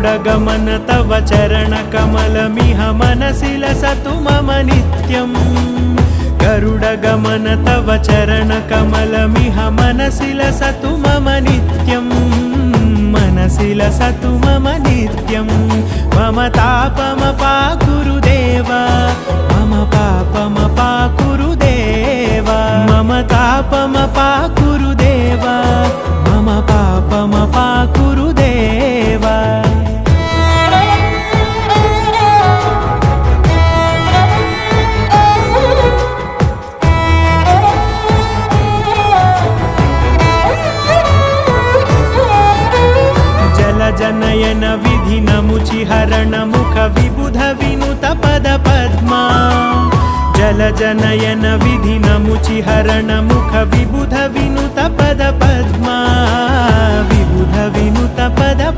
गरुडगमन तव चरणकमलमिह मनसि लसतु मम नित्यम् गरुडगमन तव चरणकमलमिह मनसि लसतु मम नित्यम् मनसि लसतु मम नित्यं मम तापमपाकुरु देव मम पापमपाकुरु देव मम तापमपाकुरु देव मम पापमपाकुरु देव जनयन विधि नमुचिहरण मुख विबुध विनुत पद पद्मा जल जनयन विधि नमुचिहरण मुख विबुध विनुत पद पद्मा विबुध विनुत पद